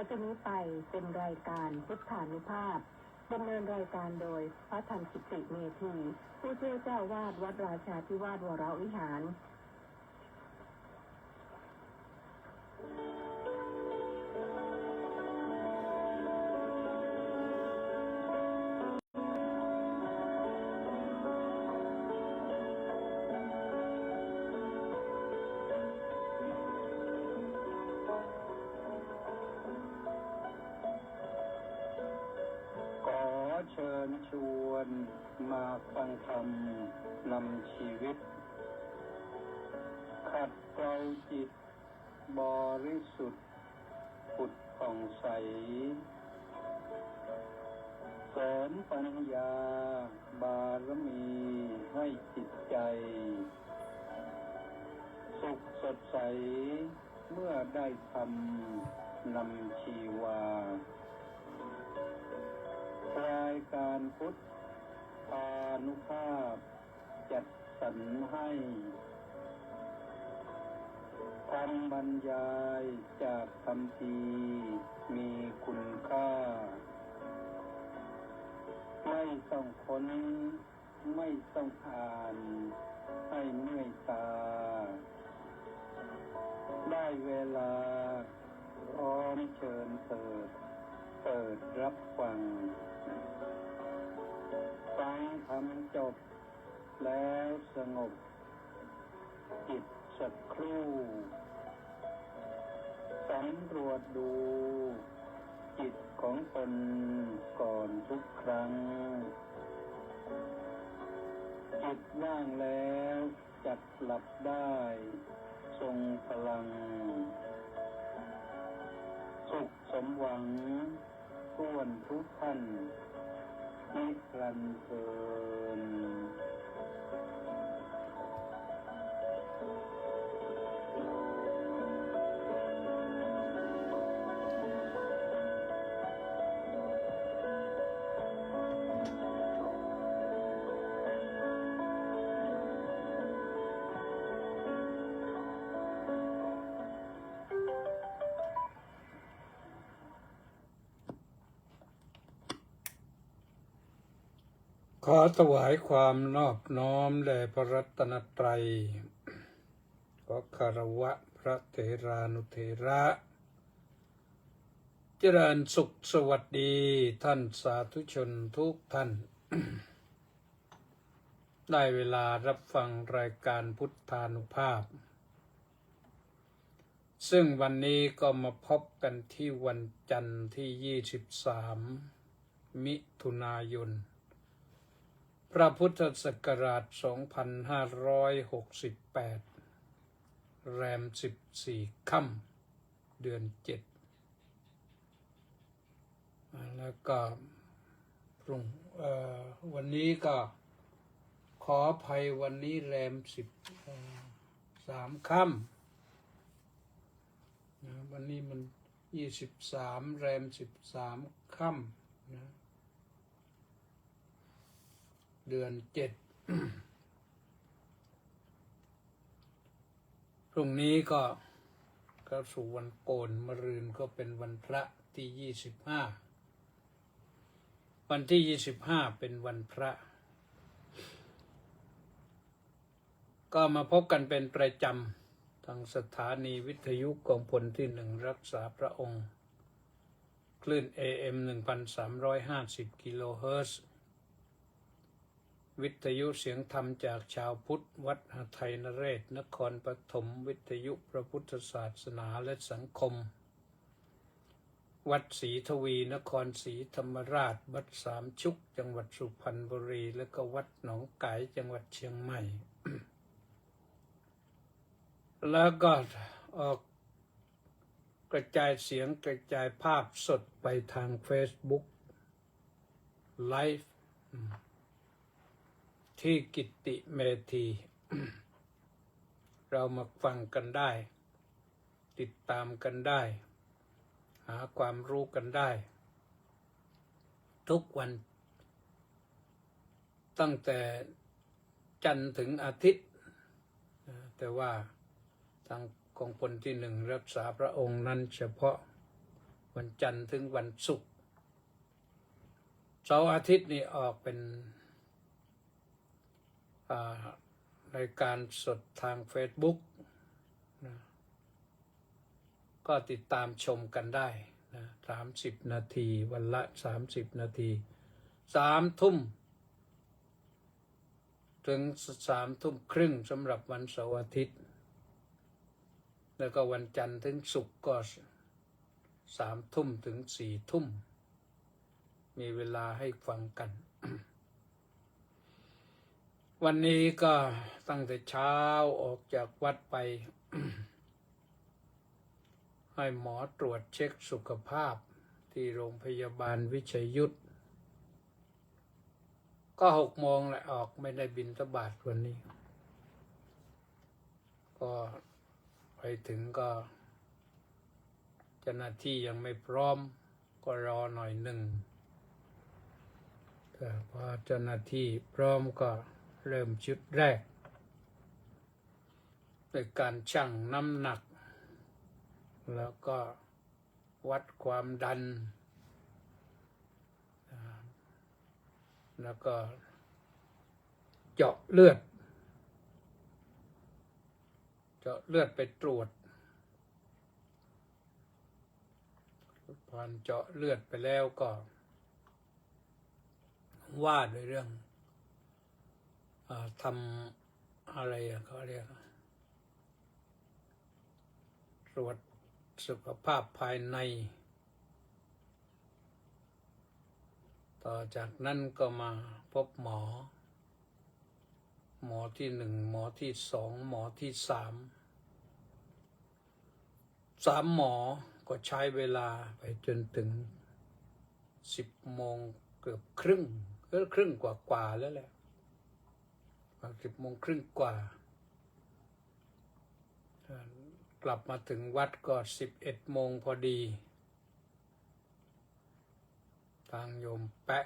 จากนี้ไปเป็นรายการพุทธานุภาพดำเนินรายการโดยพระธรรมกิติเมธีผู้ช่วยเจ้าวาดวัดราชาธิวาสวรวิหารเชิญชวนมาฟังธรรมนำชีวิตขัดเกลาจิตบริสุทธิ์ผุดผ่องใสเสริมปัญญาบารมีให้จิตใจสุขสดใสเมื่อได้ธรรมนำชีวารายการพุทธานุภาพจัดสรรให้คำบรรยายจากคำพีมีคุณค่าไม่ต้องค้นไม่ต้องอ่านให้เมื่อยตาได้เวลาพร้อมเชิญเปิดรับฟังทำจบแล้วสงบจิตสักครู่สำรวจดูจิตของตนก่อนทุกครั้งจิตว่างแล้วจักหลับได้ทรงพลังสุขสมหวังท้วนทุกท่านนิรันดร์เทินขอถวายความนอบน้อมแด่พระรัตนตรัยขอคารวะพระเถรานุเถระเจริญสุขสวัสดีท่านสาธุชนทุกท่าน ได้เวลารับฟังรายการพุทธานุภาพซึ่งวันนี้ก็มาพบกันที่วันจันทร์ที่23มิถุนายนพระพุทธศักราช2568แรม14ค่ำเดือน7แล้วก็วันนี้ก็ขออภัยวันนี้แรม13ค่ำนะวันนี้มัน23แรม13ค่ำนะเดือน7 พรุ่งนี้ก็เข้าสู่วันโกนมะรืนก็เป็นวันพระที่25วันที่25เป็นวันพระก็มาพบกันเป็นประจำทางสถานีวิทยุกองพลที่1รักษาพระองค์คลื่น AM 1350 กิโลเฮิรตซ์วิทยุเสียงธรรมจากชาวพุทธวัดหทัยนเรศนครปฐมวิทยุพระพุทธศาสนาและสังคมวัดศรีทวีนครศรีธรรมราชวัดสามชุกจังหวัดสุพรรณบุรีและก็วัดหนองไก่จังหวัดเชียงใหม่ แล้วก็ออกกระจายเสียงกระจายภาพสดไปทาง Facebook Liveที่กิตติเมธี เรามาฟังกันได้ติดตามกันได้หาความรู้กันได้ทุกวันตั้งแต่จันทร์ถึงอาทิตย์แต่ว่าทางกองพลที่1รักษาพระองค์นั้นเฉพาะวัน วันจันทร์ถึงวันศุกร์เสาร์อาทิตย์นี่ออกเป็นรายการสดทาง Facebook นะก็ติดตามชมกันได้นะ30 นาทีวันละ30 นาที3 ทุ่มถึง3 ทุ่มครึ่งสำหรับวันเสาร์อาทิตย์แล้วก็วันจันทร์ถึงศุกร์ก็3 ทุ่มถึง4 ทุ่มมีเวลาให้ฟังกัน วันนี้ก็ตั้งแต่เช้าออกจากวัดไป ให้หมอตรวจเช็คสุขภาพที่โรงพยาบาลวิชัยยุทธก็6 โมงแหละออกไม่ได้บิณฑบาตวันนี้ก็ไปถึงก็เจ้าหน้าที่ยังไม่พร้อมก็รอหน่อยหนึ่งแต่พอเจ้าหน้าที่พร้อมก็เริ่มชุดแรกโดยการชั่งน้ำหนักแล้วก็วัดความดันแล้วก็เจาะเลือดไปตรวจผ่านเจาะเลือดไปแล้วก็ว่าด้วยเรื่องทำอะไรเขาเรียกตรวจสุขภาพภายในต่อจากนั้นก็มาพบหมอที่ 1หมอที่ 2หมอที่ 3หมอก็ใช้เวลาไปจนถึง10 โมงเกือบครึ่งครึ่งกว่าแล้วแหละ10 โมงครึ่งกว่ากลับมาถึงวัดก็11 โมงพอดีทางโยมแปะ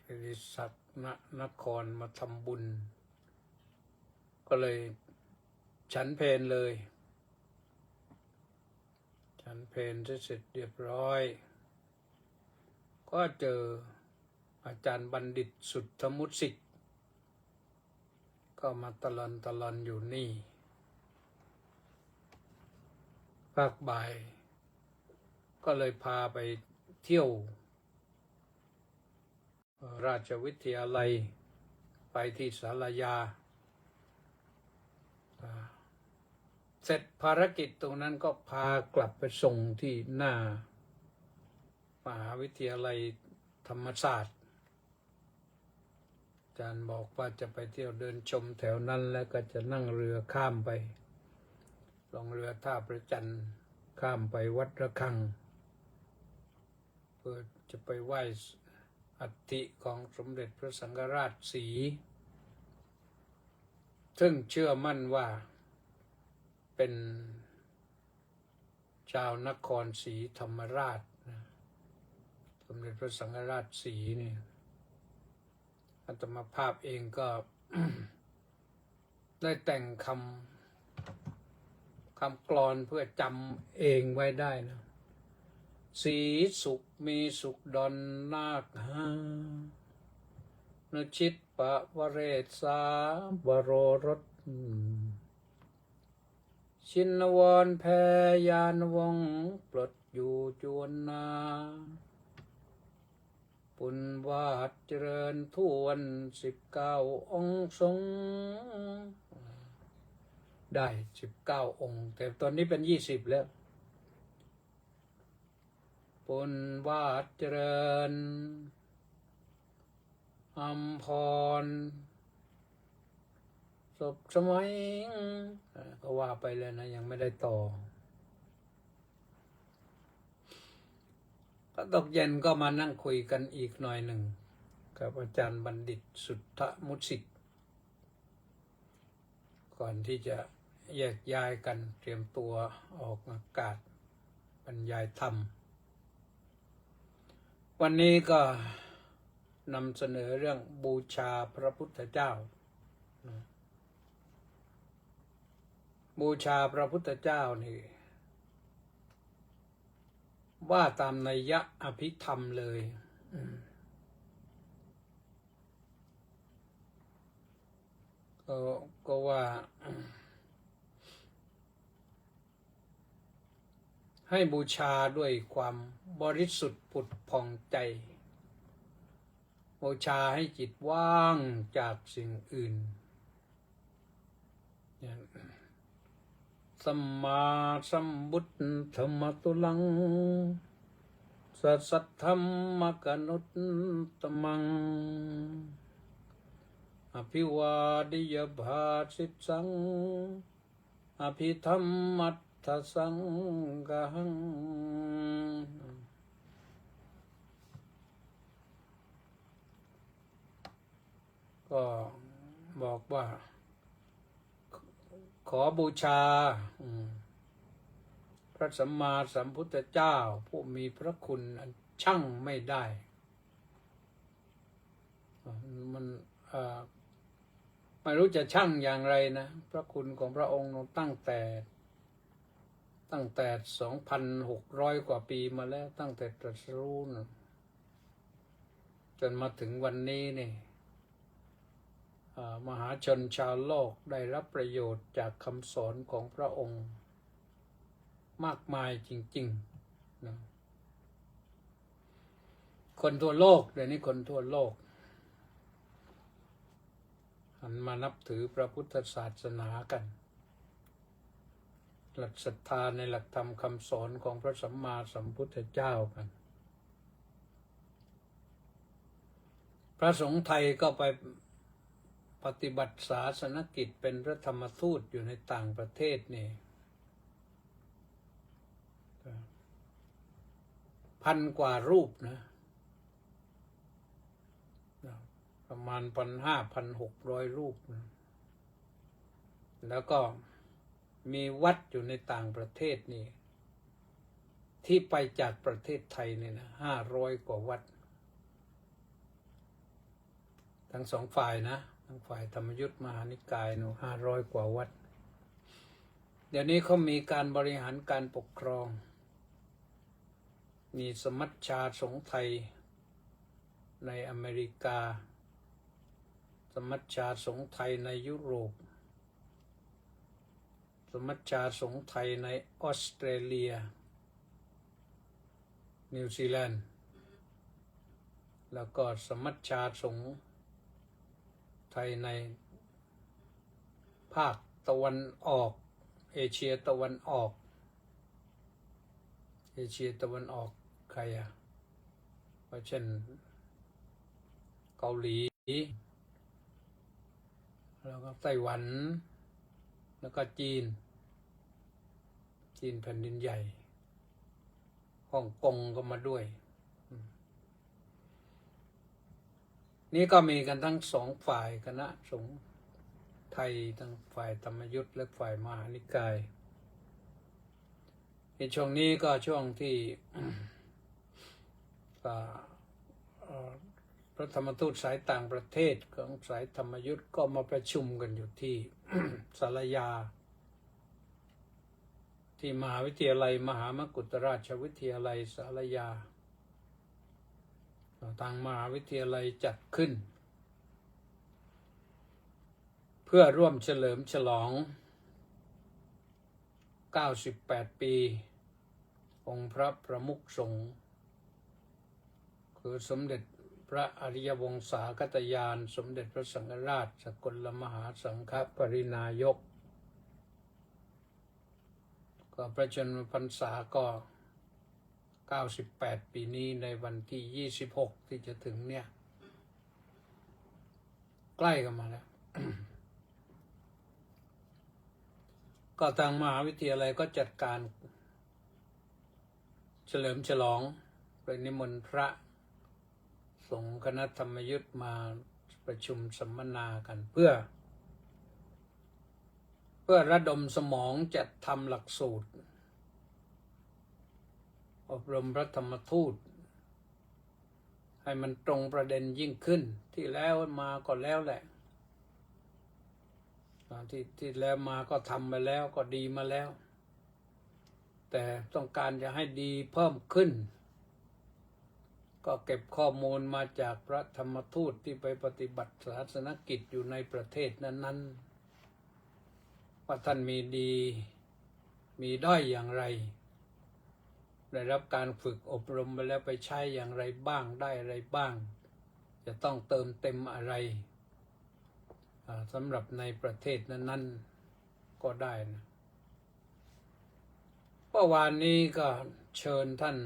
ศิริศักดิ์นครมาทำบุญก็เลยฉันเพลเลยฉันเพลเสร็จเรียบร้อยก็เจออาจารย์บัณฑิตสุทธมุสิกก็มาตะลอนอยู่นี่ภาคบ่ายก็เลยพาไปเที่ยวราชวิทยาลัยไปที่ศาลายาเสร็จภารกิจตรงนั้นก็พากลับไปส่งที่หน้ามหาวิทยาลัยธรรมศาสตร์อาจารย์บอกว่าจะไปเที่ยวเดินชมแถวนั้นแล้วก็จะนั่งเรือข้ามไปลงเรือท่าประจันข้ามไปวัดระฆังเพื่อจะไปไหว้อัฐิของสมเด็จพระสังฆราชสีซึ่งเชื่อมั่นว่าเป็นชาวนครศรีธรรมราชสมเด็จพระสังฆราชสีนี่อาตมาภาพเองก็ ได้แต่งคำกลอนเพื่อจำเองไว้ได้นะสีสุขมีสุขดอนนาคหานชิตปะวเรศาบโรรสชินวรแพยานวงปลดอยู่จวนนาปุณวาดเจริญทวน19 องค์ทรงได้19 องค์แต่ตอนนี้เป็น20แล้วปุณวาดเจริญอัมพรศพสมัยก็ว่าไปเลยนะยังไม่ได้ต่อก็ตกเย็นก็มานั่งคุยกันอีกหน่อยหนึ่งกับอาจารย์บัณฑิตสุทธมุสิกก่อนที่จะแยกย้ายกันเตรียมตัวออกอากาศบรรยายธรรมวันนี้ก็นำเสนอเรื่องบูชาพระพุทธเจ้าบูชาพระพุทธเจ้านี่ ว่าตามนัยยะอภิธรรมเลยก็ว่าให้บูชาด้วยความบริสุทธิ์ผุดผ่องใจบูชาให้จิตว่างจากสิ่งอื่นสัมมาสัมพุทธัมมตุลังสัทธัมมกนุตตมังอภิวาดิยภาสิสังอภิธรรมัตถสังฆังก็บอกว่าขอบูชาพระสัมมาสัมพุทธเจ้าผู้มีพระคุณอันชั่งไม่ได้มันไม่รู้จะชั่งอย่างไรนะพระคุณของพระองค์ตั้งแต่ 2,600 กว่าปีมาแล้วตั้งแต่ตรัสรู้นะจนมาถึงวันนี้นี่มหาชนชาวโลกได้รับประโยชน์จากคำสอนของพระองค์มากมายจริงๆนะคนทั่วโลกเดี๋ยวนี้คนทั่วโลกหันมานับถือพระพุทธศาสนากันหลักศรัทธาในหลักธรรมคำสอนของพระสัมมาสัมพุทธเจ้ากันพระสงฆ์ไทยก็ไปปฏิบัติศาสนกิจเป็นพระธรรมทูตอยู่ในต่างประเทศนี่1,000 กว่ารูปนะประมาณ 1,500-1,600 รูปนะแล้วก็มีวัดอยู่ในต่างประเทศนี่ที่ไปจากประเทศไทยเนี่ยนะ500 กว่าวัดทั้งสองฝ่ายนะทั้งฝ่ายธรรมยุทธมหานิกาย500 กว่าวัดเดี๋ยวนี้เขามีการบริหารการปกครองมีสมัชชาสงฆ์ไทยในอเมริกาสมัชชาสงฆ์ไทยในยุโรปสมัชชาสงฆ์ไทยในออสเตรเลียนิวซีแลนด์แล้วก็สมัชชาสงฆ์ไทยในภาคตะวันออกเอเชียตะวันออกเอเชียตะวันออกใครก็เช่นเกาหลีแล้วก็ไต้หวันแล้วก็จีนแผ่นดินใหญ่ฮ่องกงก็มาด้วยนี่ก็มีกันทั้งสองฝ่ายคณะสงฆ์ไทยทั้งฝ่ายธรรมยุทธและฝ่ายมหานิกายในช่วงนี้ก็ช่วงที่พระธรรมทูตสายต่างประเทศของสายธรรมยุทธก็มาประชุมกันอยู่ที่ สารยาที่มหาวิทยาลัยมหามกุฏราชวิทยาลัยสารยาทางมหาวิทยาลัยจัดขึ้นเพื่อร่วมเฉลิมฉลอง98 ปีองค์พระประมุขสงฆ์คือสมเด็จพระอริยวงศาคตญาณสมเด็จพระสังฆราชสกลมหาสังฆปรินายกก็ประชนมพรรษาก็98 ปีนี้ในวันที่26ที่จะถึงเนี่ยใกล้กันมาแล้ว ก็ทางมหาวิทยาลัยก็จัดการเฉลิมฉลองโดยนิมนต์พระสงฆ์คณะธรรมยุทธมาประชุมสัมมนากันเพื่อระดมสมองจัดทำหลักสูตรอบรมพระธรรมทูตให้มันตรงประเด็นยิ่งขึ้นที่แล้วมาก็แล้วแหละที่แล้วมาก็ทำไปแล้วก็ดีมาแล้ว แต่ต้องการจะให้ดีเพิ่มขึ้นก็เก็บข้อมูลมาจากพระธรรมทูตที่ไปปฏิบัติศาสนกิจอยู่ในประเทศนั้นๆว่าท่านมีดีมีด้อยอย่างไรได้รับการฝึกอบรมไปแล้วไปใช้อย่างไรบ้างได้อะไรบ้างจะต้องเติมเต็มอะไรสำหรับในประเทศนั้นๆก็ได้นะเมื่อวานนี้ก็เชิญท่าน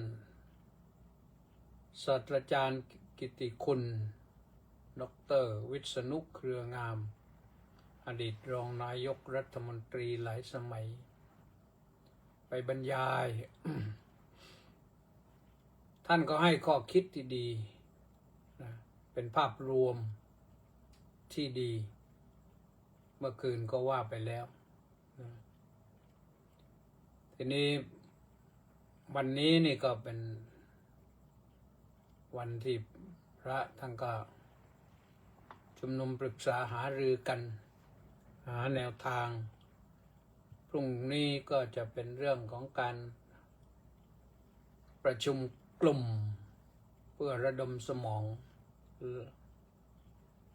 ศาสตราจารย์กิตติคุณดร.วิษณุเครืองามอดีตรองนายกรัฐมนตรีหลายสมัยไปบรรยาย ท่านก็ให้ข้อคิดที่ดีนะเป็นภาพรวมที่ดีเมื่อคืนก็ว่าไปแล้วนะทีนี้วันนี้นี่ก็เป็นวันที่พระท่านก็ชุมนุมปรึกษาหารือกันหาแนวทางพรุ่งนี้ก็จะเป็นเรื่องของการประชุมกลุ่มเพื่อระดมสมอง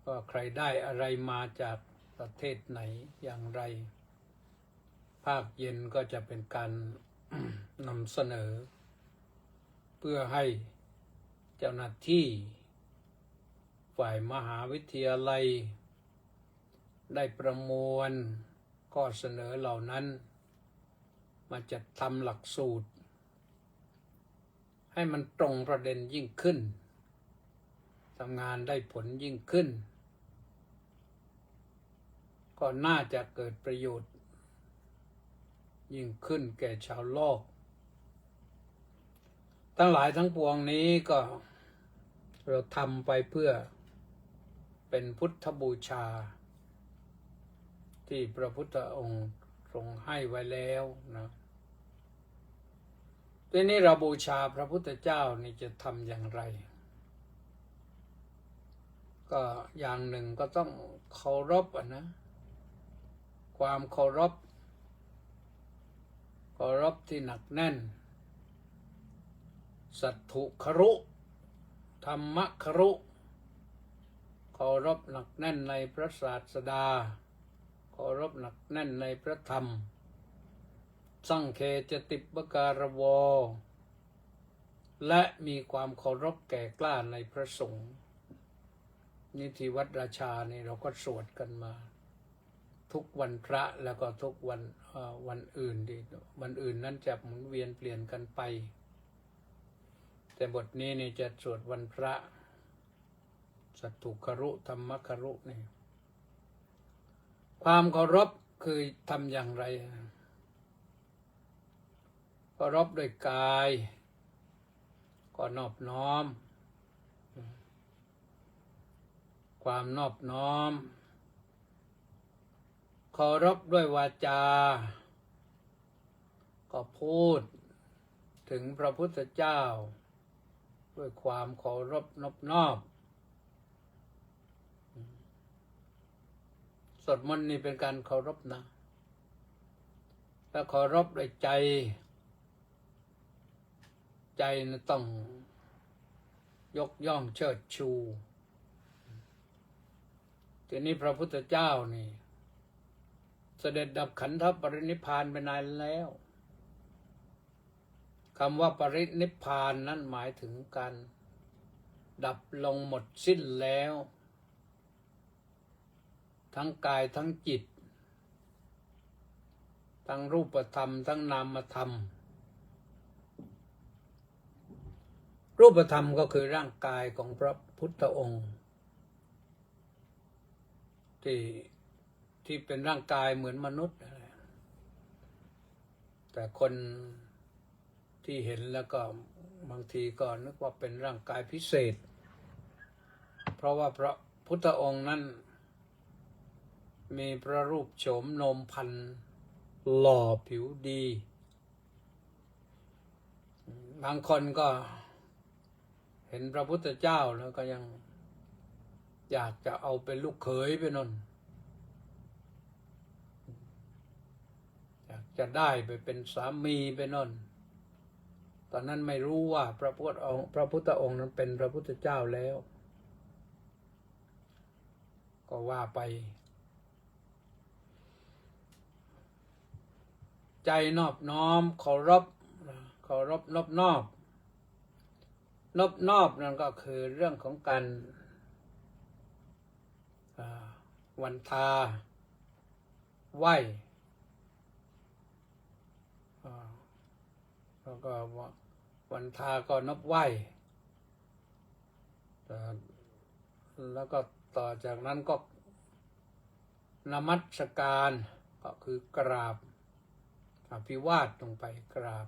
ว่าใครได้อะไรมาจากประเทศไหนอย่างไรภาคเย็นก็จะเป็นการ นำเสนอเพื่อให้เจ้าหน้าที่ฝ่ายมหาวิทยาลัยได้ประมวลข้อเสนอเหล่านั้นมาจัดทำหลักสูตรให้มันตรงประเด็นยิ่งขึ้นทำงานได้ผลยิ่งขึ้นก็น่าจะเกิดประโยชน์ยิ่งขึ้นแก่ชาวโลกทั้งหลายทั้งปวงนี้ก็เราทำไปเพื่อเป็นพุทธบูชาที่พระพุทธองค์ทรงให้ไว้แล้วนะทีนี้เราบูชาพระพุทธเจ้านี่จะทำอย่างไรก็อย่างหนึ่งก็ต้องเคารพนะความเคารพที่หนักแน่นสัตถุครุธรรมครุเคารพหนักแน่นในพระศาสดาเคารพหนักแน่นในพระธรรมสังเคจติปการวอและมีความเคารพแก่กล้าในพระสงฆ์นี่ที่วัดราชานี่เราก็สวดกันมาทุกวันพระแล้วก็ทุกวันอื่นดิวันอื่นนั้นจะหมุนเวียนเปลี่ยนกันไปแต่บทนี้นี่จะสวดวันพระสัตถุครุธรรมครุนี่ความเคารพคือทำอย่างไรเคารพด้วยกายก็นอบน้อมความนอบน้อมเคารพด้วยวาจาก็พูดถึงพระพุทธเจ้าด้วยความเคารพนอบน้อมสวดมนต์นี่เป็นการเคารพนะถ้าเคารพด้วยใจนะต้องยกย่องเชิดชูทีนี้พระพุทธเจ้านี่เสด็จดับขันธปรินิพพานไปนานแล้วคำว่าปรินิพพานนั้นหมายถึงการดับลงหมดสิ้นแล้วทั้งกายทั้งจิตทั้งรูปธรรมทั้งนามธรรมรูปธรรมก็คือร่างกายของพระพุทธองค์ที่เป็นร่างกายเหมือนมนุษย์แต่คนที่เห็นแล้วก็บางทีก็นึกว่าเป็นร่างกายพิเศษเพราะว่าพระพุทธองค์นั้นมีพระรูปโฉมโนมพันหล่อผิวดีบางคนก็เห็นพระพุทธเจ้าแล้วก็ยังอยากจะเอาเป็นลูกเขยไปนนอยากจะได้ไปเป็นสามีไปนน ตอนนั้นไม่รู้ว่าพระพุทธองค์นั้นเป็นพระพุทธเจ้าแล้ว ก็ว่าไป ใจนอบน้อมเคารพนอบนอบนั่นก็คือเรื่องของการวันทาไหว้แล้วก็วันทาก็นบไหว้แล้วก็ต่อจากนั้นก็นมัสการก็คือกราบอภิวาทลงไปกราบ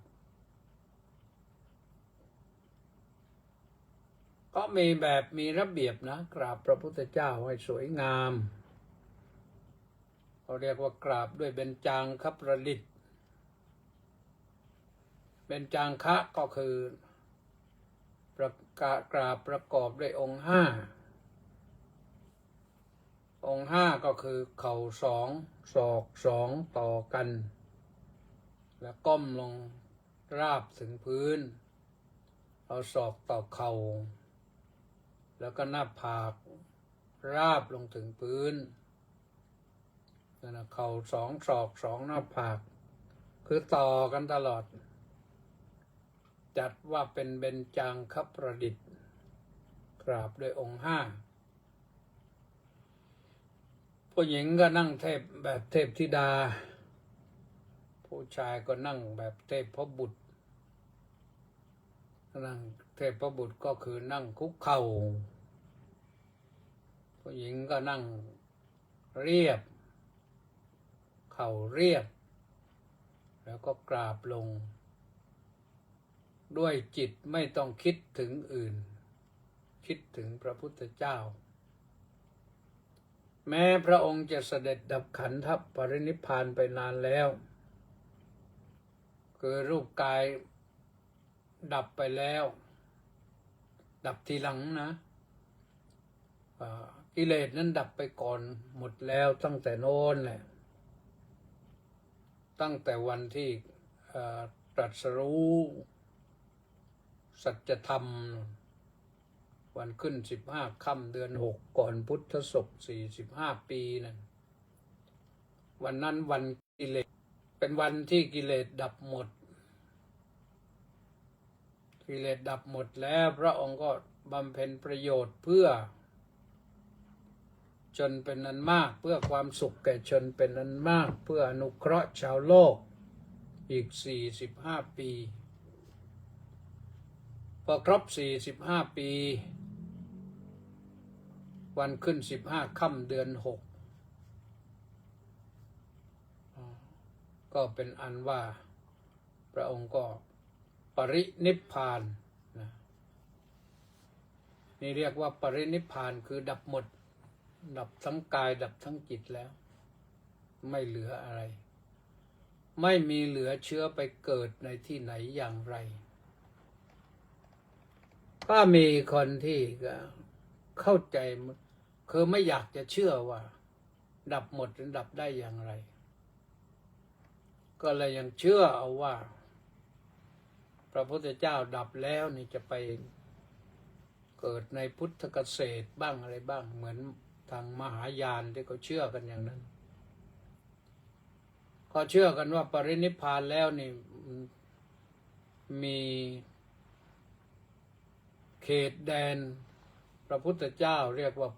ก็มีแบบมีระเบียบนะกราบพระพุทธเจ้าให้สวยงามเขาเรียกว่ากราบด้วยเบญจางคประดิษฐ์เบญจางคะก็คือกราบประกอบด้วยองค์ห้าก็คือเข่าสองศอกสองต่อกันแล้วก้มลงราบถึงพื้นเอาศอกต่อเข่าแล้วก็หน้าผากราบลงถึงพื้นนั่นนะเข่าสองศอกสองหน้าผากคือต่อกันตลอดจัดว่าเป็นเบญจางคประดิษฐ์กราบด้วยองค์ห้าผู้หญิงก็นั่งเทพแบบเทพธิดาผู้ชายก็นั่งแบบเทพพบุตรนั่งเทพพบุตรก็คือนั่งคุกเข่าผู้หญิงก็นั่งเรียบเข่าเรียบแล้วก็กราบลงด้วยจิตไม่ต้องคิดถึงอื่นคิดถึงพระพุทธเจ้าแม้พระองค์จะเสด็จดับขันธปรินิพพานไปนานแล้วคือรูปกายดับไปแล้วดับทีหลังนะกิเลสนั้นดับไปก่อนหมดแล้วตั้งแต่โน้นแหละตั้งแต่วันที่ตรัสรู้สัจธรรมวันขึ้น15 ค่ำเดือน 6ก่อนพุทธศก45 ปีนั่นวันนั้นวันกิเลสเป็นวันที่กิเลสดับหมดกิเลสดับหมดแล้วพระองค์ก็บำเพ็ญประโยชน์เพื่อชนเป็นอันมากเพื่อความสุขแก่ชนเป็นอันมากเพื่ออนุเคราะห์ชาวโลกอีก45 ปีพอครบ45 ปีวันขึ้น15 ค่ำเดือน 6ก็เป็นอันว่าพระองค์ก็ปรินิพพานนะนี่เรียกว่าปรินิพพานคือดับหมดดับทั้งกายดับทั้งจิตแล้วไม่เหลืออะไรไม่มีเหลือเชื้อไปเกิดในที่ไหนอย่างไรก็มีคนที่เข้าใจคือไม่อยากจะเชื่อว่าดับหมดหรือดับได้อย่างไรก็เลยยังเชื่อเอาว่าพระพุทธเจ้าดับแล้วนี่จะไปเกิดในพุทธเกษตรบ้างอะไรบ้างเหมือนทางมหายานที่เขาเชื่อกันอย่างนั้นก็เชื่อกันว่าปรินิพพานแล้วนี่มีเขตแดนพระพุทธเจ้าเรียกว่า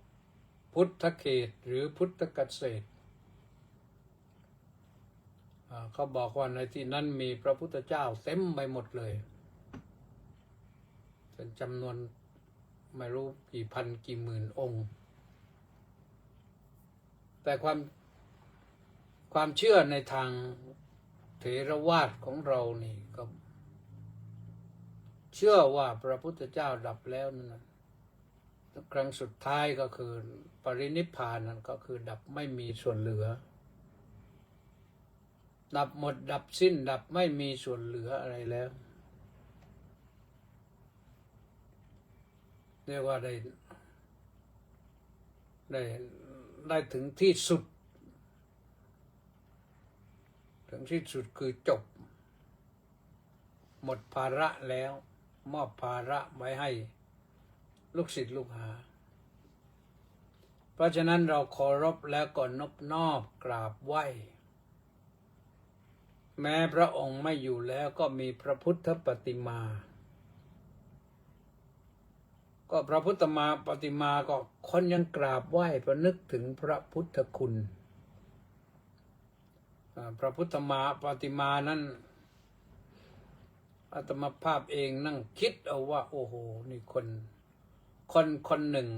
พุทธเขตหรือพุทธเกษตรเขาบอกว่าในที่นั้นมีพระพุทธเจ้าเต็มไปหมดเลยเป็นจำนวนไม่รู้กี่พันกี่หมื่นองค์แต่ความเชื่อในทางเถรวาทของเรานี่ก็เชื่อว่าพระพุทธเจ้าดับแล้วนั่นครั้งสุดท้ายก็คือปรินิพพานนั่นก็คือดับไม่มีส่วนเหลือดับหมดดับสิ้นดับไม่มีส่วนเหลืออะไรแล้วเรียกว่าได้ถึงที่สุดถึงที่สุดคือจบ หมดภาระแล้วมอบภาระไว้ให้ลูกศิษย์ลูกหาเพราะฉะนั้นเราเคารพแล้วก็นอบน้อมกราบไหว้แม้พระองค์ไม่อยู่แล้วก็มีพระพุทธปฏิมาก็พระพุทธปฏิมาก็คนยังกราบไหว้ประนึกถึงพระพุทธคุณพระพุทธปฏิมานั้นอาตมาภาพเองนั่งคิดเอาว่าโอ้โหนี่คนหนึ่ง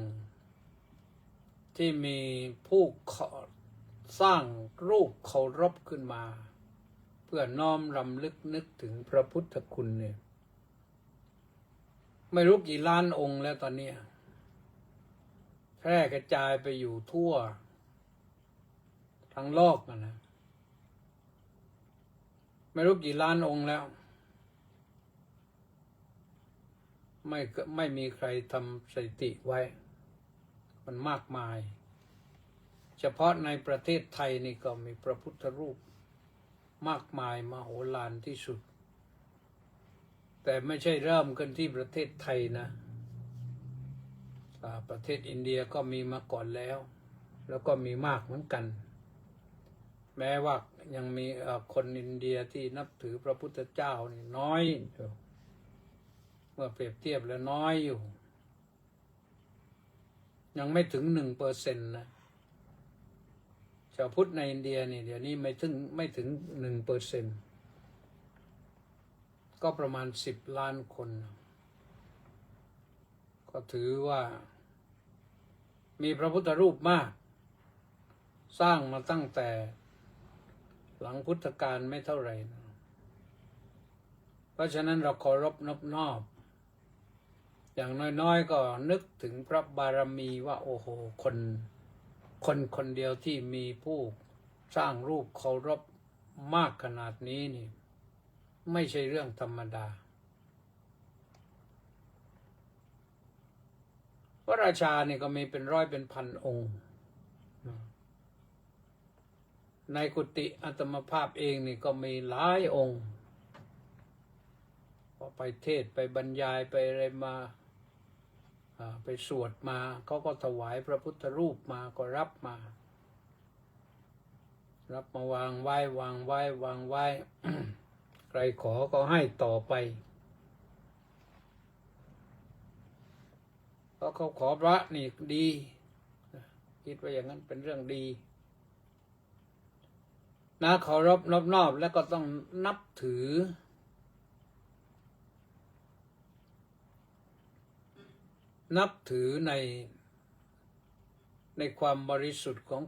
ที่มีผู้สร้างรูปเคารพขึ้นมาเพื่อน้อมรำลึกนึกถึงพระพุทธคุณเนี่ยไม่รู้กี่ล้านองค์แล้วตอนนี้แพร่กระจายไปอยู่ทั่วทั้งโลกนะไม่รู้กี่ล้านองค์แล้วไม่มีใครทำสถิติไว้มันมากมายเฉพาะในประเทศไทยนี่ก็มีพระพุทธรูปมากมายมโหฬารที่สุดแต่ไม่ใช่เริ่มกันที่ประเทศไทยนะประเทศอินเดียก็มีมาก่อนแล้วก็มีมากเหมือนกันแม้ว่ายังมีคนอินเดียที่นับถือพระพุทธเจ้านี่น้อยเมื่อเปรียบเทียบแล้วน้อยอยู่ยังไม่ถึง1%นะชาวพุทธในอินเดียนี่เดี๋ยวนี้ไม่ถึง1%ก็ประมาณ10 ล้านคนก็ถือว่ามีพระพุทธรูปมากสร้างมาตั้งแต่หลังพุทธกาลไม่เท่าไหร่นะเพราะฉะนั้นเราเคารพนอบน้อมอย่างน้อยๆก็นึกถึงพระบารมีว่าโอ้โหคนเดียวที่มีผู้สร้างรูปเคารพมากขนาดนี้นี่ไม่ใช่เรื่องธรรมดาพระราชานี่ก็มีเป็นร้อยเป็นพันองค์ในกุฏิอาตมาภาพเองนี่ก็มีหลายองค์พอไปเทศไปบรรยายไปอะไรมาไปสวดมาเขาก็ถวายพระพุทธรูปมาก็รับมาวางไว้ ใครขอก็ให้ต่อไปเพราะเขาขอพระนี่ดีคิดว่าอย่างนั้นเป็นเรื่องดีนะเคารพนอบน้อมแล้วก็ต้องนับถือในความบริสุทธิ์ของ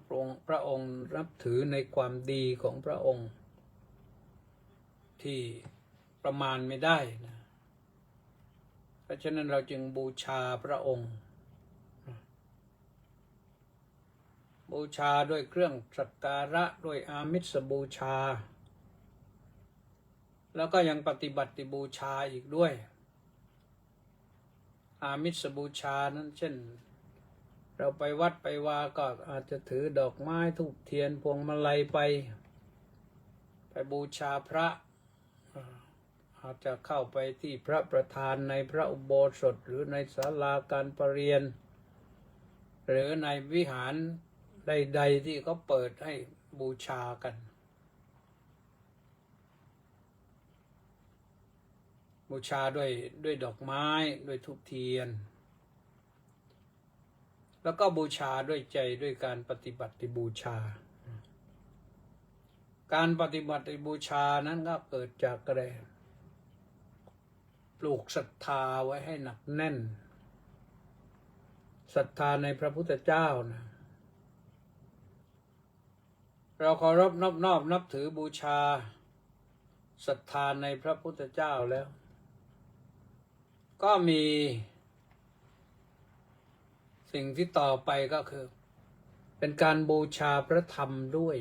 พระองค์นับถือในความดีของพระองค์ที่ประมาณไม่ได้นะเพราะฉะนั้นเราจึงบูชาพระองค์บูชาด้วยเครื่องสักการะด้วยอามิสบูชาแล้วก็ยังปฏิบัติบูชาอีกด้วยอามิสบูชานั้นเช่นเราไปวัดไปวาก็อาจจะถือดอกไม้ธูปเทียนพวงมาลัยไปบูชาพระอาจจะเข้าไปที่พระประธานในพระอุโบสถหรือในศาลาการประเรียนหรือในวิหารใดๆที่เขาเปิดให้บูชากันบูชาด้วยดอกไม้ด้วยธูปเทียนแล้วก็บูชาด้วยใจด้วยการปฏิบัติบูชาการปฏิบัติบูชานั้นก็เกิดจากอะไรปลูกศรัทธาไว้ให้หนักแน่นศรัทธาในพระพุทธเจ้านะเราเคารพนอบน้อมนับถือบูชาศรัทธาในพระพุทธเจ้าแล้วก็มีสิ่งที่ต่อไปก็คือเป็นการบูชาพระธรรมด้วย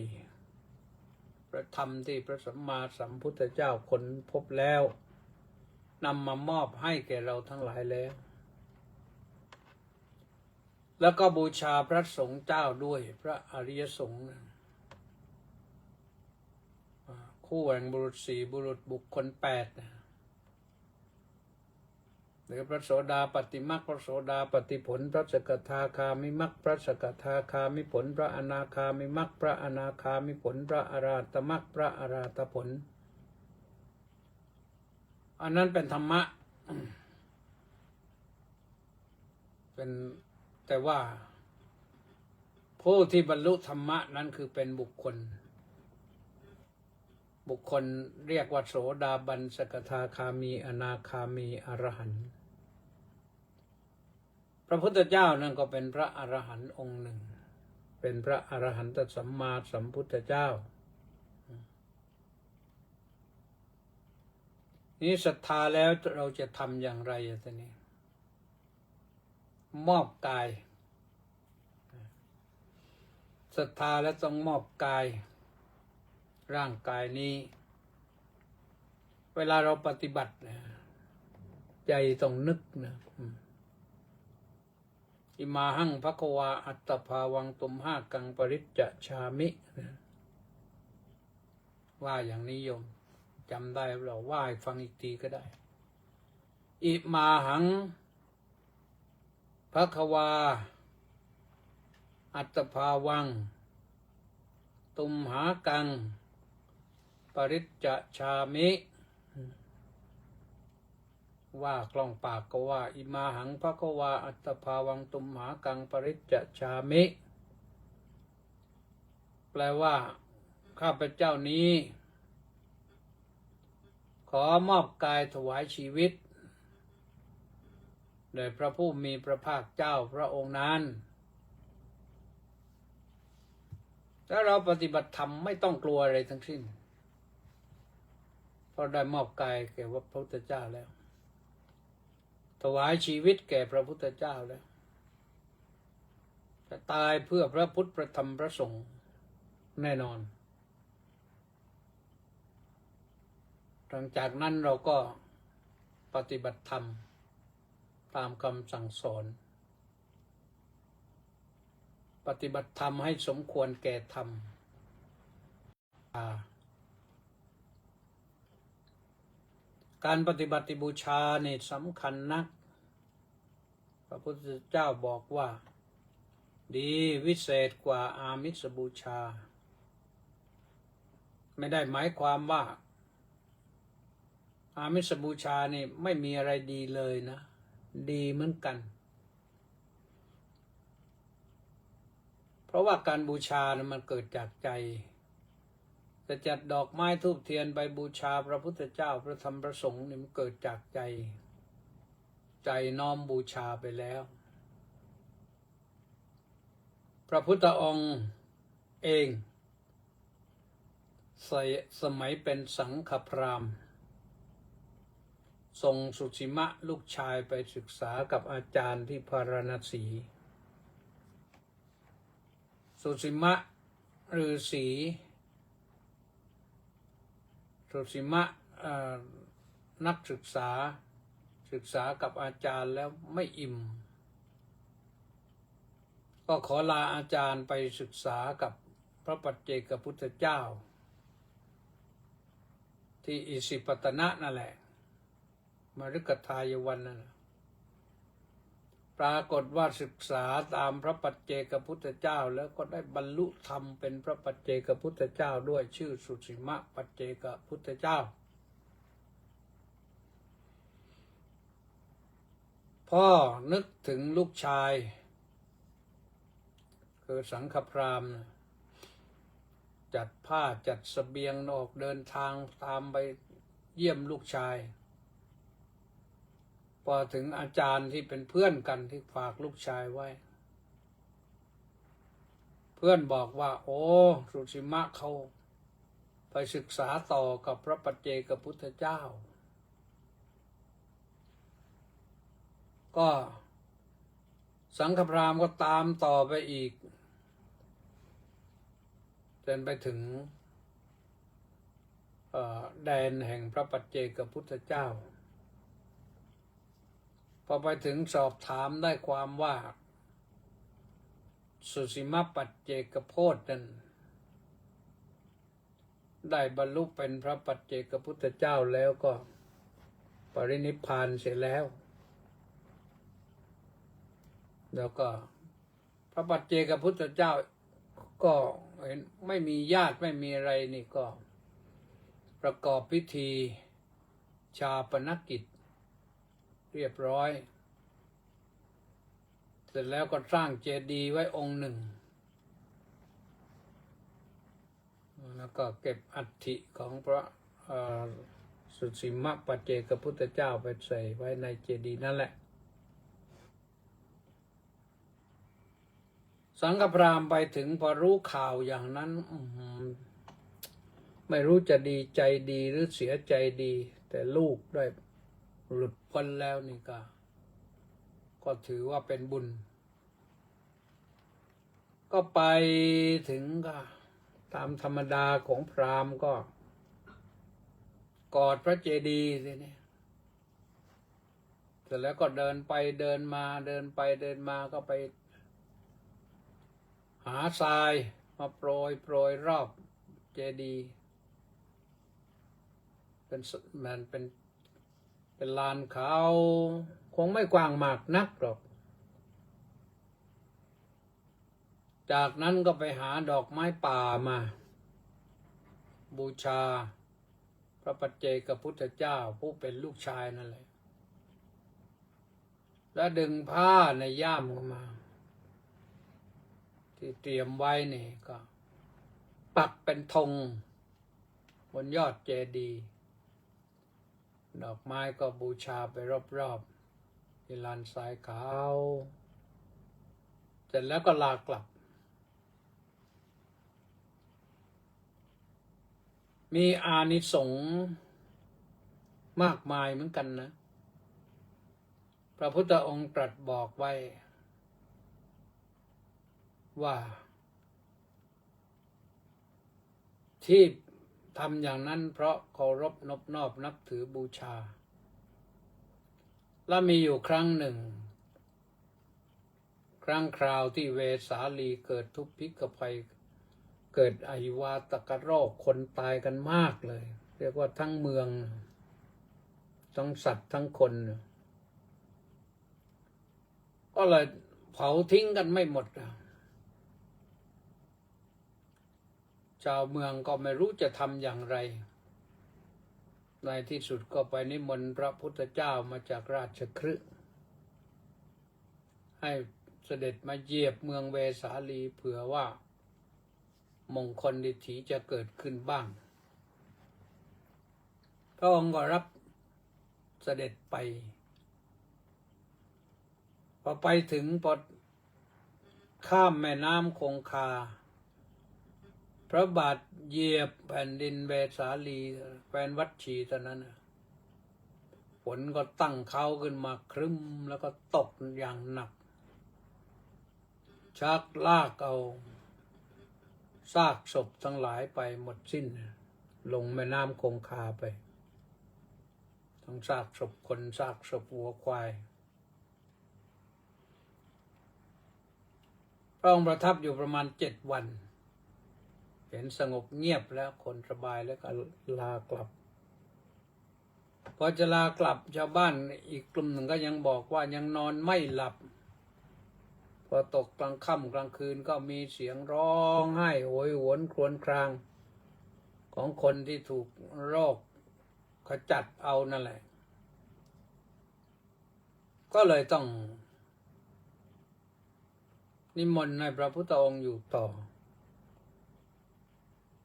พระธรรมที่พระสัมมาสัมพุทธเจ้าค้นพบแล้วนำมามอบให้แก่เราทั้งหลายแล้วก็บูชาพระสงฆ์เจ้าด้วยพระอริยสงฆ์คู่แห่งบุรุษ4บุรุษบุคคล8 หรือพระโสดาปัตติมรรคพระโสดาปัตติผลพระสกทาคามิมรรคพระสกทาคามิผลพระอนาคามิมรรคพระอนาคามิผลพระอรหัตมรรคพระอรหัตผลอันนั้นเป็นธรรมะเป็นแต่ว่าผู้ที่บรรลุธรรมะนั้นคือเป็นบุคคลเรียกว่าโสดาบันสกทาคามีอนาคามีอรหันต์พระพุทธเจ้านั่นก็เป็นพระอรหันต์องค์หนึ่งเป็นพระอรหันตสัมมาสัมพุทธเจ้านี่ศรัทธาแล้วเราจะทำอย่างไรทีนี้มอบกายศรัทธาแล้วต้องมอบกายร่างกายนี้เวลาเราปฏิบัติใจต้องนึกนะอิมาหังภควาอัตตภาวังตุมห้ากังปริจจชามิว่าอย่างนี้โยมจำได้เราว่าให้ฟังอีกทีก็ได้อิมาหังภควาอัตตภาวังตุมหากังปริจจชามิว่ากล้องปากก็ว่าอิมาหังภควาอัตตภาวังตุมหากังปริจจชามิแปลว่าข้าพเจ้านี้ขอมอบกายถวายชีวิตแด่พระผู้มีพระภาคเจ้าพระองค์นั้นถ้าเราปฏิบัติธรรมไม่ต้องกลัวอะไรทั้งสิ้นเพราะได้มอบกายแก่พระพุทธเจ้าแล้วถวายชีวิตแก่พระพุทธเจ้าแล้วจะตายเพื่อพระพุทธพระธรรมพระสงฆ์แน่นอนหลังจากนั้นเราก็ปฏิบัติธรรมตามคำสั่งสอนปฏิบัติธรรมให้สมควรแก่ธรรมการปฏิบัติบูชานี่สำคัญนักพระพุทธเจ้าบอกว่าดีวิเศษกว่าอามิสบูชาไม่ได้หมายความว่าอามิสบูชานี่ไม่มีอะไรดีเลยนะดีเหมือนกันเพราะว่าการบูชานะมันเกิดจากใจจะจัดดอกไม้ธูปเทียนไปบูชาพระพุทธเจ้าพระธรรมพระสงฆ์นี่มันเกิดจากใจน้อมบูชาไปแล้วพระพุทธองค์เองสมัยเป็นสังฆพราหมณ์ส่งสุชิมะลูกชายไปศึกษากับอาจารย์ที่พาราณสีสุชิมะฤาษีสุชิมะนักศึกษากับอาจารย์แล้วไม่อิ่มก็ขอลาอาจารย์ไปศึกษากับพระปัจเจกพุทธเจ้าที่อิสิปตนะนั่นแหละมฤคทายวันนั่นปรากฏว่าศึกษาตามพระปัจเจกพุทธเจ้าแล้วก็ได้บรรลุธรรมเป็นพระปัจเจกพุทธเจ้าด้วยชื่อสุสิมะปัจเจกพุทธเจ้าพ่อนึกถึงลูกชายคือสังฆพราหมณ์จัดผ้าจัดเสบียงออกเดินทางตามไปเยี่ยมลูกชายพอถึงอาจารย์ที่เป็นเพื่อนกันที่ฝากลูกชายไว้เพื่อนบอกว่าโอ้สุสิมะเขาไปศึกษาต่อกับพระปัจเจกพุทธเจ้าก็สังฆพราหมณ์ก็ตามต่อไปอีกจนไปถึงแดนแห่งพระปัจเจกพุทธเจ้าพอไปถึงสอบถามได้ความว่าสุสิมะปัจเจกโพธินั้นได้บรรลุเป็นพระปัจเจกพุทธเจ้าแล้วก็ปรินิพพานเสร็จแล้ว แล้วก็พระปัจเจกพุทธเจ้าก็เห็นไม่มีญาติไม่มีอะไรนี่ก็ประกอบพิธีชาปนกิจเรียบร้อยเสร็จแล้วก็สร้างเจดีย์ไว้องค์หนึ่งแล้วก็เก็บอัฐิของพระสุสีมะปัจเจกพุทธเจ้าไปใส่ไว้ในเจดีย์นั่นแหละสังฆพราหมณ์ไปถึงพอรู้ข่าวอย่างนั้นไม่รู้จะดีใจดีหรือเสียใจดี แต่ลูกได้หลุดพ้นแล้วนี่ก็ถือว่าเป็นบุญก็ไปถึงก็ตามธรรมดาของพราหมณ์ก็กอดพระเจดีย์สิเนี่ยเสร็จแล้วก็เดินไปเดินมาเดินไปเดินมาก็ไปหาทรายมาโปรยรอบเจดีย์เป็นลานขาวคงไม่กว้างมากนักหรอกจากนั้นก็ไปหาดอกไม้ป่ามาบูชาพระปัจเจกพุทธเจ้าผู้เป็นลูกชายนั่นแหละแล้วดึงผ้าในย่ามออกมาที่เตรียมไว้นี่ก็ปักเป็นธงบนยอดเจดีย์ดอกไม้ก็บูชาไปรอบๆที่ลานทรายขาวเสร็จแล้วก็ลากลับมีอานิสงส์มากมายเหมือนกันนะพระพุทธองค์ตรัสบอกไว้ว่าที่ทำอย่างนั้นเพราะเคารพนบนอบนับถือบูชาและมีอยู่ครั้งหนึ่งครั้งคราวที่เวสาลีเกิดทุพพิกภัยเกิดอหิวาตกโรคคนตายกันมากเลยเรียกว่าทั้งเมืองทั้งสัตว์ทั้งคนก็เลยเผาทิ้งกันไม่หมดชาวเมืองก็ไม่รู้จะทำอย่างไรในที่สุดก็ไปนิมนต์พระพุทธเจ้ามาจากราชคฤห์ให้เสด็จมาเหยียบเมืองเวสาลีเผื่อว่ามงคลดิถีจะเกิดขึ้นบ้างพระองค์ก็รับเสด็จไปพอไปถึงพอข้ามแม่น้ำคงคาพระบาทเหยียบแผ่นดินเวสาลีแฟนวัดชีตอนนั้นฝนก็ตั้งเขาขึ้นมาครึ้มแล้วก็ตกอย่างหนักชักลากเอาซากศพทั้งหลายไปหมดสิ้นลงแม่น้ำคงคาไปทั้งซากศพคนซากศพวัวควายพระองค์ประทับอยู่ประมาณ7 วันเห็นสงบเงียบแล้วคนสบายแล้วก็ลากลับพอจะลากลับชาวบ้านอีกกลุ่มหนึ่งก็ยังบอกว่ายังนอนไม่หลับพอตกกลางค่ำกลางคืนก็มีเสียงร้องไห้โหยหวนครวญครางของคนที่ถูกโรคขจัดเอานั่นแหละก็เลยต้องนิมนต์ให้พระพุทธองค์อยู่ต่อ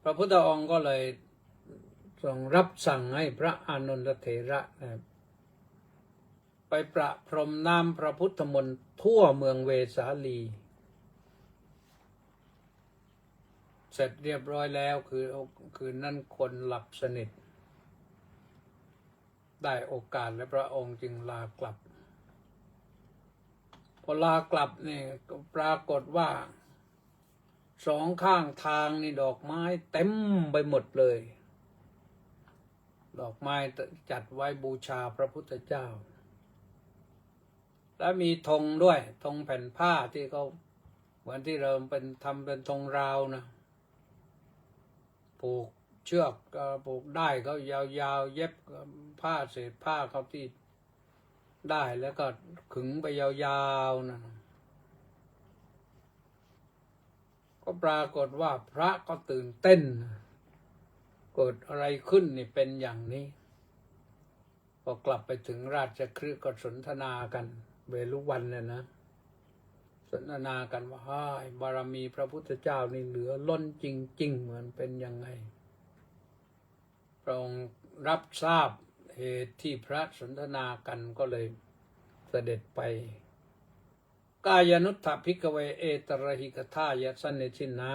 พระพุทธองค์ก็เลยทรงรับสั่งให้พระอานนทเถระไปประพรมน้ำพระพุทธมนต์ทั่วเมืองเวสาลีเสร็จเรียบร้อยแล้วคืนนั้นคนหลับสนิทได้โอกาสและพระองค์จึงลากลับพอลากลับนี่ก็ปรากฏว่าสองข้างทางนี่ดอกไม้เต็มไปหมดเลยดอกไม้จัดไว้บูชาพระพุทธเจ้าและมีธงด้วยธงแผ่นผ้าที่เขาเหมือนที่เราทำเป็นธงราวนะผูกเชือกผูกได้เขายาวๆเย็บผ้าเศษผ้าเขาที่ได้แล้วก็ขึงไปยาวๆนะ ก็ปรากฏว่าพระก็ตื่นเต้นเกิดอะไรขึ้นนี่เป็นอย่างนี้พอกลับไปถึงราชคฤห์ก็สนทนากันเวลุวันเนี่ยนะสนทนากันว่าบารมีพระพุทธเจ้านี่เหลือล้นจริงๆมันเป็นยังไงพระองค์รับทราบเหตุที่พระสนทนากันก็เลยเสด็จไปกายนุตถภิกขเวเอตระหิกธายะสันเนชินา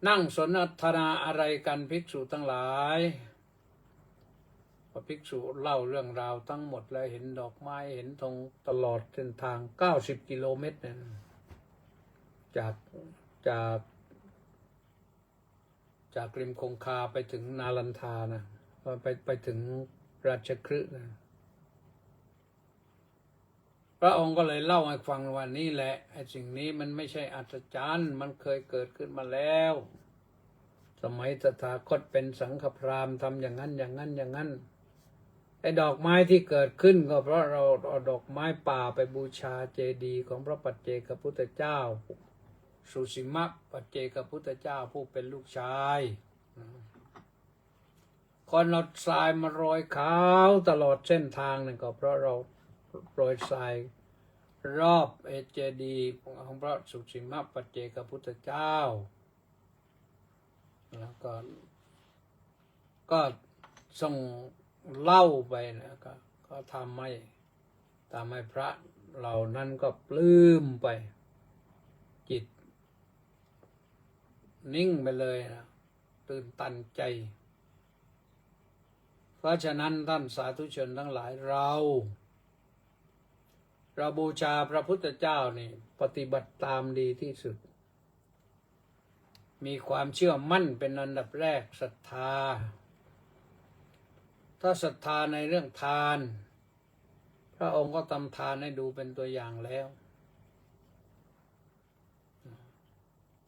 นั่งสนทนาอะไรกันภิกษุทั้งหลายพอภิกษุเล่าเรื่องราวทั้งหมดแล้วเห็นดอกไม้เห็นธงตลอดเส้นทาง90 กิโลเมตรเนี่ยจากริมคงคาไปถึงนาลันทานะไปถึงราชคฤห์นะพระองค์ก็เลยเล่าให้ฟังว่านี่แหละไอ้สิ่งนี้มันไม่ใช่อัศจรรย์มันเคยเกิดขึ้นมาแล้วสมัยตถาคตเป็นสังฆพราหมณ์ทำอย่างนั้นไอ้ดอกไม้ที่เกิดขึ้นก็เพราะเราเอาดอกไม้ป่าไปบูชาเจดีย์ของพระปัจเจกพุทธเจ้าสุสิมะปัจเจกพุทธเจ้าผู้เป็นลูกชายคนเราทรายมาโรยขาวตลอดเส้นทางนั่นก็เพราะเราโรยทรายรอบเจดีย์ของพระสุสิมะปัจเจกพุทธเจ้าแล้วก็ส่งเล่าไปนะก็ทำให้พระเหล่านั้นก็ปลื้มไปจิตนิ่งไปเลยนะตื่นตันใจเพราะฉะนั้นท่านสาธุชนทั้งหลายเราบูชาพระพุทธเจ้านี่ปฏิบัติตามดีที่สุดมีความเชื่อมั่นเป็นอันดับแรกศรัทธาถ้าศรัทธาในเรื่องทานพระองค์ก็ทำทานให้ดูเป็นตัวอย่างแล้ว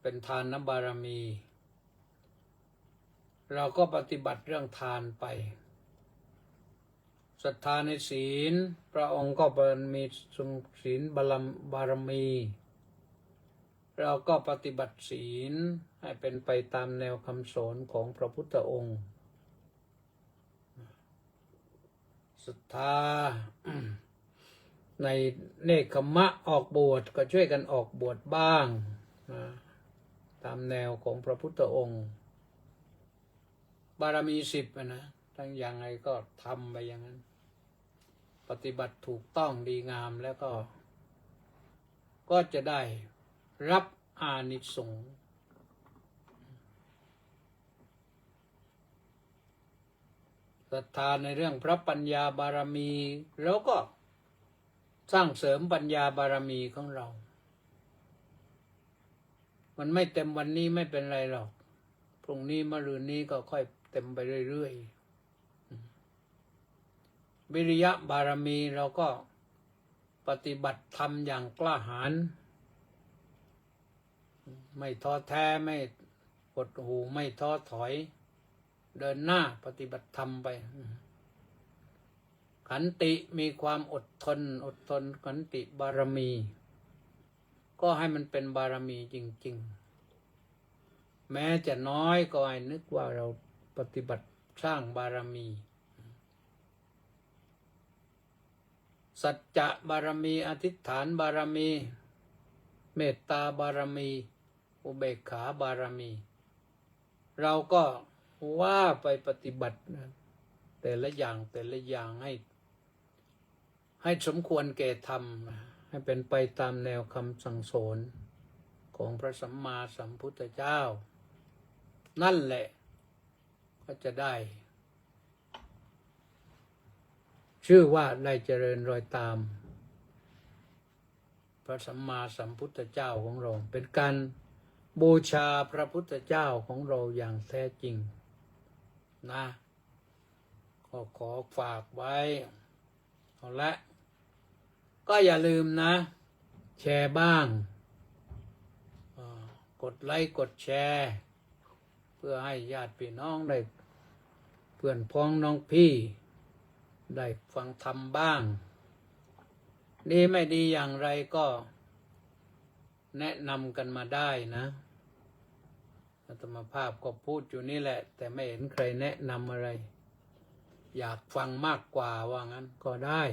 เป็นทานบารมีเราก็ปฏิบัติเรื่องทานไปศรัทธาในศีลพระองค์ก็มีศีลบารมีเราก็ปฏิบัติศีลให้เป็นไปตามแนวคำสอนของพระพุทธองค์ศรัทธาในเนกขมะออกบวชก็ช่วยกันออกบวชบ้างตามแนวของพระพุทธองค์บารมี10นะทั้งอย่างไรก็ทำไปอย่างนั้นปฏิบัติถูกต้องดีงามแล้วก็จะได้รับอานิสงส์ศรัทธาในเรื่องพระปัญญาบารมีแล้วก็สร้างเสริมปัญญาบารมีของเรามันไม่เต็มวันนี้ไม่เป็นไรหรอกพรุ่งนี้มะรืนนี้ก็ค่อยเต็มไปเรื่อยๆวิริยะบารมีเราก็ปฏิบัติธรรมอย่างกล้าหาญไม่ท้อแท้ไม่หดหู่ไม่ท้อถอยเดินหน้าปฏิบัติธรรมไปขันติมีความอดทนขันติบารมีก็ให้มันเป็นบารมีจริงๆแม้จะน้อยก็ให้นึกว่าเราปฏิบัติสร้างบารมีสัจจะบารมีอธิษฐานบารมีเมตตาบารมีอุเบกขาบารมีเราก็ว่าไปปฏิบัติแต่ละอย่างให้สมควรแก่ธรรมให้เป็นไปตามแนวคำสั่งสอนของพระสัมมาสัมพุทธเจ้านั่นแหละก็จะได้ชื่อว่าได้เจริญรอยตามพระสัมมาสัมพุทธเจ้าของเราเป็นการบูชาพระพุทธเจ้าของเราอย่างแท้จริงนะขอฝากไว้เอาละก็อย่าลืมนะแชร์บ้างกดไลค์กดแชร์เพื่อให้ญาติพี่น้องได้เพื่อนพ้องน้องพี่ได้ฟังธรรมบ้างดีไม่ดีอย่างไรก็ แนะนำกันมาได้นะอาตมาภาพก็พูดอยู่นี่แหละ แต่ไม่เห็นใครแนะนำอะไร อยากฟังมากกว่าว่างั้นก็ได้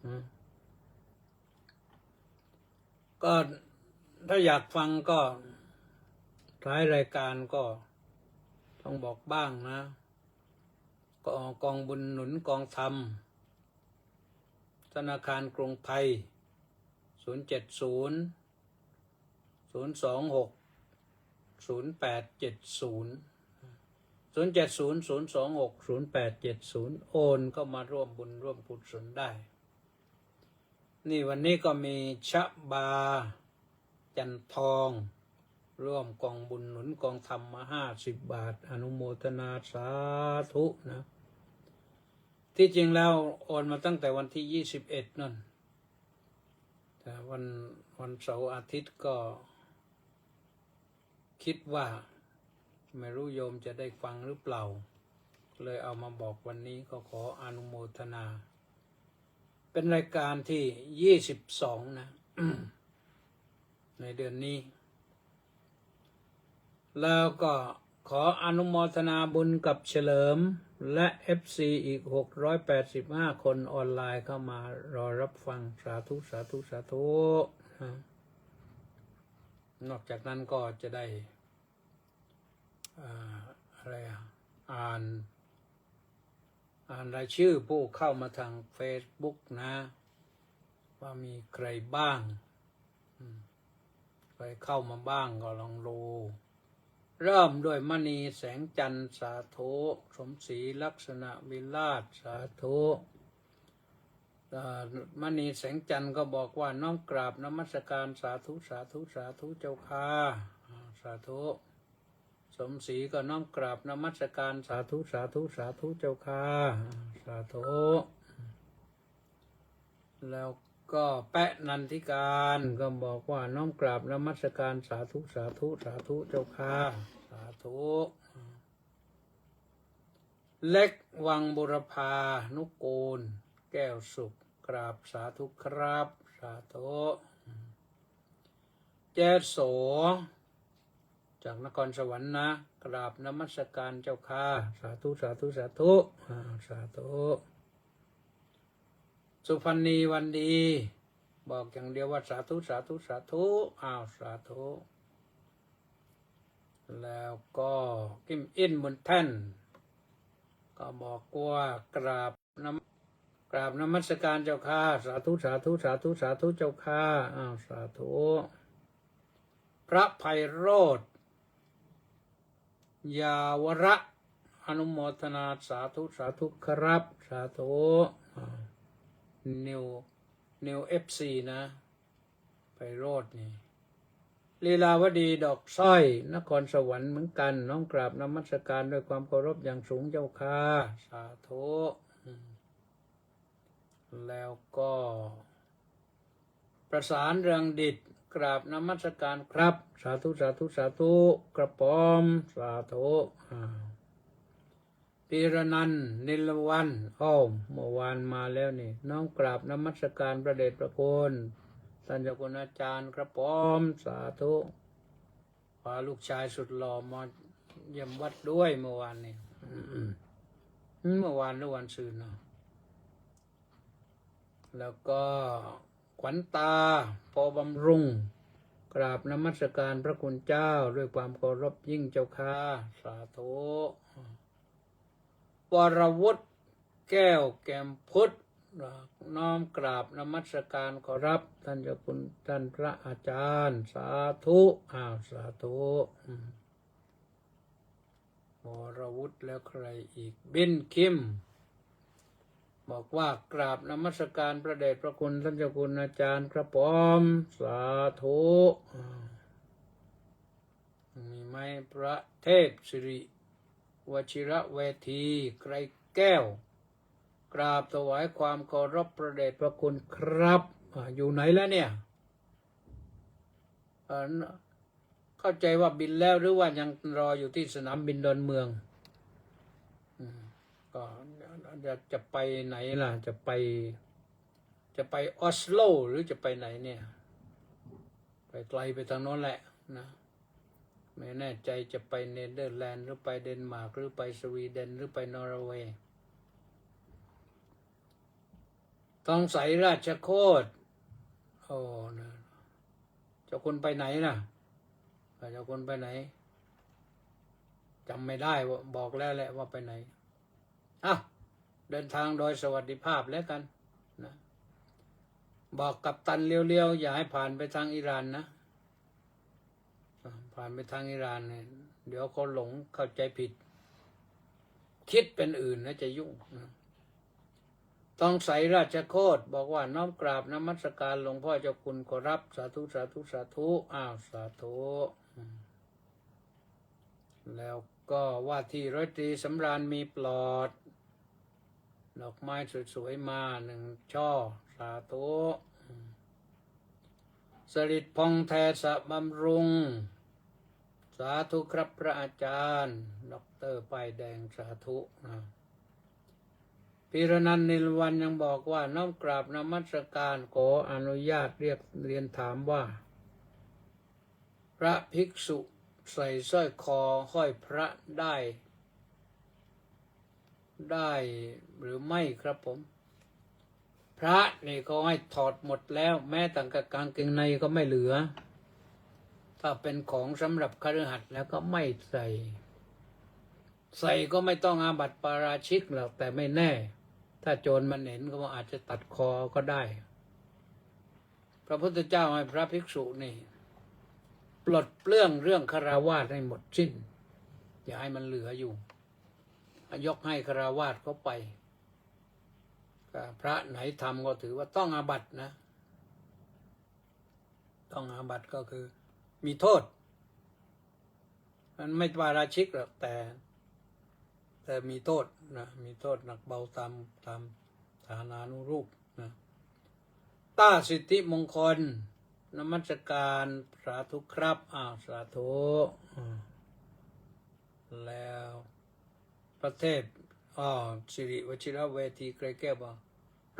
นะก็ถ้าอยากฟังก็ท้ายรายการก็ต้องบอกบ้างนะกองบุญหนุนกองธรรมธนาคารกรุงไทย070 026 0870 070 026 0870โอนก็มาร่วมบุญร่วมกุศลได้ นี่วันนี้ก็มีชะบาจันทองร่วมกองบุญหนุนกองธรรมมา50 บาทอนุโมทนาสาธุนะที่จริงแล้วโอนมาตั้งแต่วันที่21นั่นแต่วันเสาร์อาทิตย์ก็คิดว่าไม่รู้โยมจะได้ฟังหรือเปล่าเลยเอามาบอกวันนี้ก็ขออนุโมทนาเป็นรายการที่22นะ ในเดือนนี้แล้วก็ขออนุโมทนาบุญกับเฉลิมและ FC อีก685คนออนไลน์เข้ามารอรับฟังสาธุสาธุสาธุนอกจากนั้นก็จะได้อ่านรายชื่อผู้เข้ามาทาง Facebook นะว่ามีใครบ้างใครเข้ามาบ้างก็ลองดูเริ่มด้วยมณีแสงจันทร์สาธุสมศรีลักษณะวิราชสาธุมณีแสงจันทร์ก็บอกว่าน้อมกราบนมัสการสาธุสาธุสาธุเจ้าค่ะสาธุสมศรีก็น้อมกราบนมัสการสาธุสาธุสาธุเจ้าค่ะสาธุแล้วก็แปะนันทิการก็บอกว่าน้อมกราบนมัสการสาธุสาธุสาธุเจ้าค่ะสาธุเล็กวังบุรพานุกูลแก้วสุขกราบสาธุครับสาธุแจ๊โสจากนครสวรรค์นะกราบนมัสการเจ้าค่ะสาธุสาธุสาธุสาธุสุพรรณีวันดีบอกอย่างเดียวว่าสาธุสาธุสาธุสาธุแล้วก็กิมอินบนแท่นก็บอกว่ากราบนมัสการเจ้าค่ะสาธุสาธุสาธุสาธุเจ้าค่ะสาธุพระไพโรธยาวระอนุโมทนาสาธุสาธุครับสาธุนิวFC นะไพโรธนี่ลีลาวดีดอกสร้อยนครสวรรค์เหมือนกันน้องกราบนมัสการด้วยความเคารพอย่างสูงเจ้าค่ะสาธุแล้วก็ประสานเรืองดิษกราบนมัสการครับสาธุสาธุสาธุกระป๋อมสาธุปีรนันท์นิลวันเมื่อวานมาแล้วนี่น้องกราบนมัสการพระเดชพระคุณท่านเจ้าคุณอาจารย์กระป๋อมสาธุพาลูกชายสุดหล่อมาเยี่ยมวัดด้วยเมื่อวานนี่เมื่อวานหรือวันซืนเนาะแล้วก็ขวัญตาพอบำรุงกราบนมัสการพระคุณเจ้าด้วยความเคารพยิ่งเจ้าค่ะสาธุวรวุฒิแก้วแก้มพุทธน้อมกราบนมัสการขอรับท่านเจ้าคุณท่านพระอาจารย์สาธุสาธุวรวุฒิแล้วใครอีกบินคิมบอกว่ากราบนมัสการพระเดชพระคุณท่านเจ้าคุณอาจารย์ครับผมสาธุมีไหมพระเทพสิริวชิระเวทีไกรแก้วกราบถวายความเคารพพระเดชพระคุณครับอยู่ไหนแล้วเนี่ยเข้าใจว่าบินแล้วหรือว่ายังรออยู่ที่สนามบินดอนเมืองก็จะไปไหนล่ะจะไปออสโลหรือจะไปไหนเนี่ยไป ไกลไปทางโน้นแหละนะไม่แน่ใจจะไปเนเธอร์แลนด์หรือไปเดนมาร์กหรือไปสวีเดนหรือไปนอร์เวย์ต้องใส่ราชโคตโอ้นะเจ้าคุณไปไหนนะเจ้าคุณไปไหนจำไม่ได้บอกแล้วแหละว่าไปไหนเดินทางโดยสวัสดิภาพแล้วกันนะบอกกัปตันเลี้ยวๆอย่าให้ผ่านไปทางอิหร่านนะผ่านไปทางอิหร่านเนี่ยเดี๋ยวเขาหลงเข้าใจผิดคิดเป็นอื่นแล้วจะยุ่งนะต้องใส่ราชโคตบอกว่าน้อมกราบนมัสการหลวงพ่อเจ้าคุณขอรับสาธุสาธุสาธุสาธุแล้วก็ว่าที่ร้อยตรีสำราญมีปลอดดอกไม้สวยๆมา1 ช่อสาธุสริดพองแทสะบำรุงสาธุครับพระอาจารย์ดร.ป้ายแดงสาธุพีรนันท์นิลวันยังบอกว่าน้อมกราบนมัสการขออนุญาตเรียนถามว่าพระภิกษุใส่สร้อยคอห้อยพระได้หรือไม่ครับผมพระนี่เขาให้ถอดหมดแล้วแม้แต่กางเกงในก็ไม่เหลือถ้าเป็นของสำหรับคฤหัสถ์แล้วก็ไม่ใส่ก็ไม่ต้องอาบัติปาราชิกหรอกแต่ไม่แน่ถ้าโจรมันเห็นก็อาจจะตัดคอก็ได้พระพุทธเจ้าให้พระภิกษุนี่ปลดเปลื้องเรื่องคฤหัสถ์ให้หมดสิ้นอย่าให้มันเหลืออยู่ยกให้คฤหัสถ์เขาไปพระไหนทำก็ถือว่าต้องอาบัตินะต้องอาบัติก็คือมีโทษมันไม่ปาราชิกหรอกแต่มีโทษนะมีโทษหนักเบาตามฐานานุรูปนะต้าสิทธิมงคลนมัสการสาธุครับสาธุแล้วประเทศสิริวชิรเวทีไกรแก้วบอก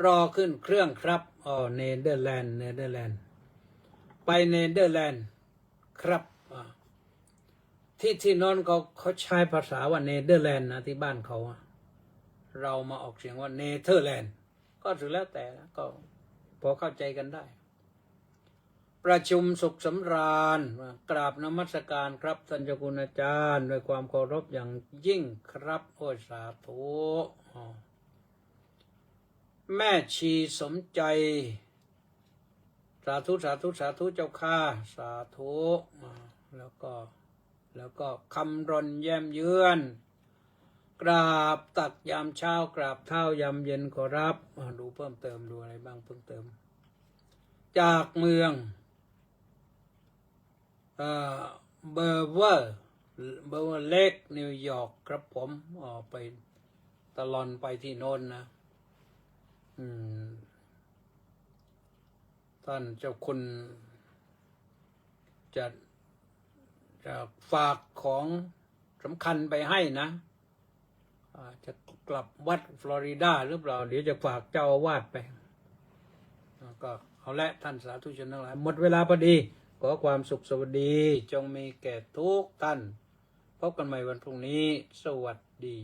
รอขึ้นเครื่องครับเนเธอร์แลนด์ไปเนเธอร์แลนด์ครับที่โน้นเขาใช้ภาษาว่าเนเธอร์แลนด์นะที่บ้านเขาเรามาออกเสียงว่าเนเธอร์แลนด์ก็ถือแล้วแต่ก็พอเข้าใจกันได้ประชุมสุขสำราญกราบนมัสการครับท่านเจ้าคุณอาจารย์ด้วยความเคารพอย่างยิ่งครับโอ้สาธุแม่ชีสมใจสาธุสาธุสาธุเจ้าข้าสาธุแล้วก็คำรณแย้มเยือนกราบตักยามเช้ากราบเท้ายามเย็นขอรับดูเพิ่มเติมดูอะไรบ้างเพิ่มเติมจากเมืองเบอร์เวอร์เล็กนิวยอร์กครับผมไปตลอดไปที่โน้นนะท่านเจ้าคุณจะฝากของสำคัญไปให้นะจะกลับวัดฟลอริดาหรือเปล่าเดี๋ยวจะฝากเจ้าอาวาสไปก็เอาละท่านสาธุชนทั้งหลายหมดเวลาพอดีขอความสุขสวัสดีจงมีแก่ทุกท่านพบกันใหม่วันพรุ่งนี้สวัสดี